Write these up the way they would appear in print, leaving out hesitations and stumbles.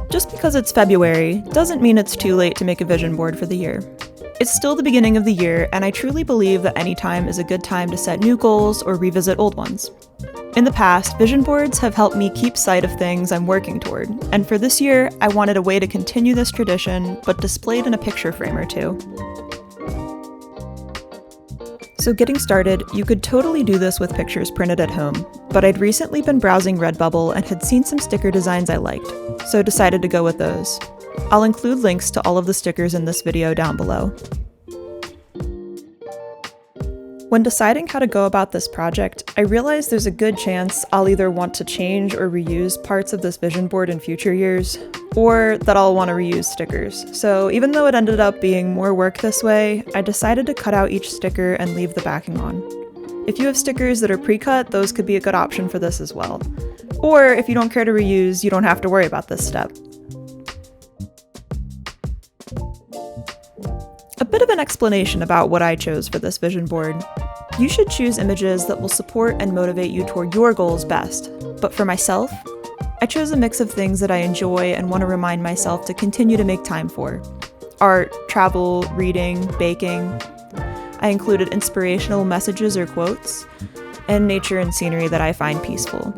Just because it's February doesn't mean it's too late to make a vision board for the year. It's still the beginning of the year, and I truly believe that any time is a good time to set new goals or revisit old ones. In the past, vision boards have helped me keep sight of things I'm working toward, and for this year, I wanted a way to continue this tradition, but displayed in a picture frame or two. So getting started, you could totally do this with pictures printed at home, but I'd recently been browsing Redbubble and had seen some sticker designs I liked, so decided to go with those. I'll include links to all of the stickers in this video down below. When deciding how to go about this project, I realized there's a good chance I'll either want to change or reuse parts of this vision board in future years, or that I'll want to reuse stickers. So even though it ended up being more work this way, I decided to cut out each sticker and leave the backing on. If you have stickers that are pre-cut, those could be a good option for this as well. Or if you don't care to reuse, you don't have to worry about this step. A bit of an explanation about what I chose for this vision board. You should choose images that will support and motivate you toward your goals best. But for myself, I chose a mix of things that I enjoy and want to remind myself to continue to make time for. Art, travel, reading, baking. I included inspirational messages or quotes, and nature and scenery that I find peaceful.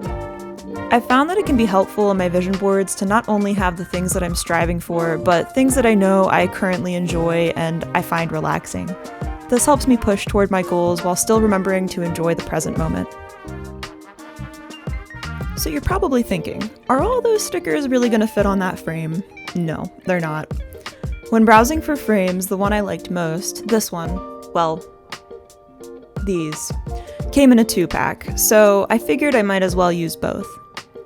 I found that it can be helpful in my vision boards to not only have the things that I'm striving for, but things that I know I currently enjoy and I find relaxing. This helps me push toward my goals while still remembering to enjoy the present moment. So you're probably thinking, are all those stickers really going to fit on that frame? No, they're not. When browsing for frames, the one I liked most, this one, well, these, came in a 2-pack, so I figured I might as well use both.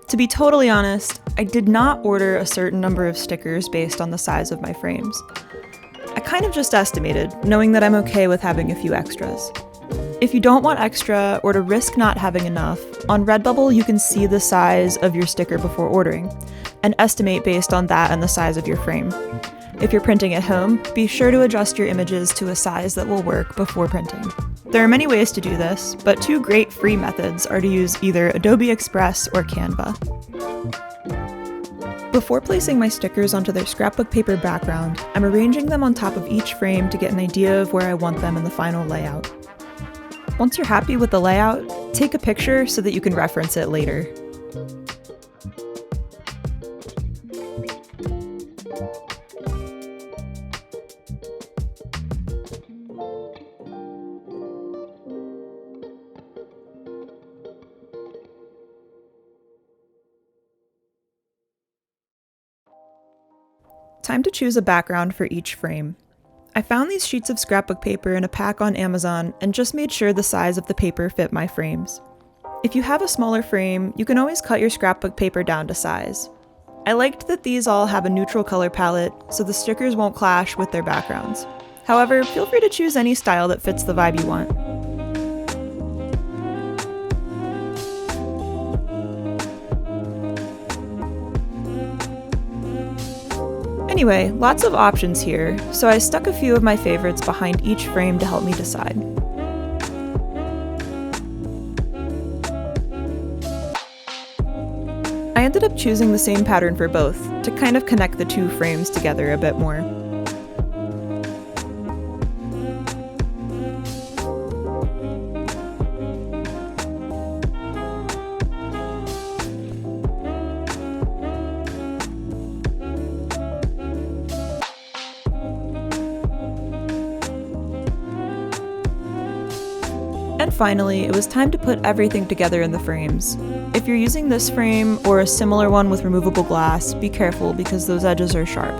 To be totally honest, I did not order a certain number of stickers based on the size of my frames. I kind of just estimated, knowing that I'm okay with having a few extras. If you don't want extra, or to risk not having enough, on Redbubble you can see the size of your sticker before ordering, and estimate based on that and the size of your frame. If you're printing at home, be sure to adjust your images to a size that will work before printing. There are many ways to do this, but 2 great free methods are to use either Adobe Express or Canva. Before placing my stickers onto their scrapbook paper background, I'm arranging them on top of each frame to get an idea of where I want them in the final layout. Once you're happy with the layout, take a picture so that you can reference it later. Time to choose a background for each frame. I found these sheets of scrapbook paper in a pack on Amazon and just made sure the size of the paper fit my frames. If you have a smaller frame, you can always cut your scrapbook paper down to size. I liked that these all have a neutral color palette, so the stickers won't clash with their backgrounds. However, feel free to choose any style that fits the vibe you want. Anyway, lots of options here, so I stuck a few of my favorites behind each frame to help me decide. I ended up choosing the same pattern for both, to kind of connect the 2 frames together a bit more. And finally, it was time to put everything together in the frames. If you're using this frame or a similar one with removable glass, be careful because those edges are sharp.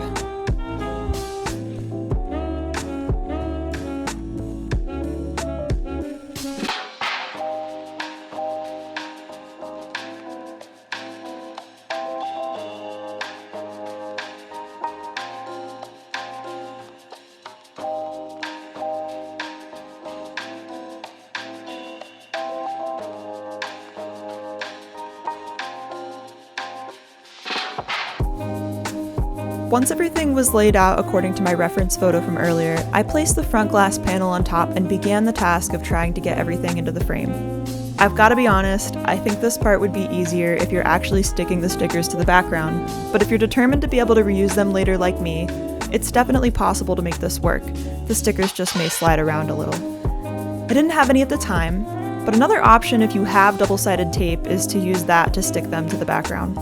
Once everything was laid out according to my reference photo from earlier, I placed the front glass panel on top and began the task of trying to get everything into the frame. I've got to be honest, I think this part would be easier if you're actually sticking the stickers to the background, but if you're determined to be able to reuse them later like me, it's definitely possible to make this work. The stickers just may slide around a little. I didn't have any at the time, but another option if you have double-sided tape is to use that to stick them to the background.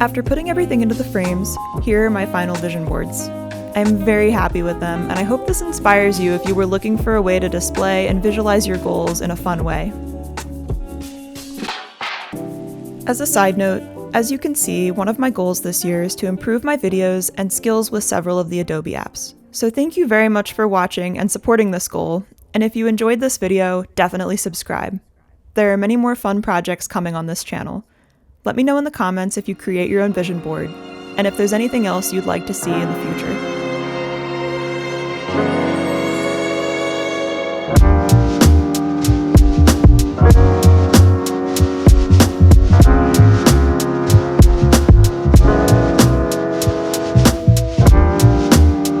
After putting everything into the frames, here are my final vision boards. I am very happy with them, and I hope this inspires you if you were looking for a way to display and visualize your goals in a fun way. As a side note, as you can see, one of my goals this year is to improve my videos and skills with several of the Adobe apps. So thank you very much for watching and supporting this goal, and if you enjoyed this video, definitely subscribe. There are many more fun projects coming on this channel. Let me know in the comments if you create your own vision board, and if there's anything else you'd like to see in the future.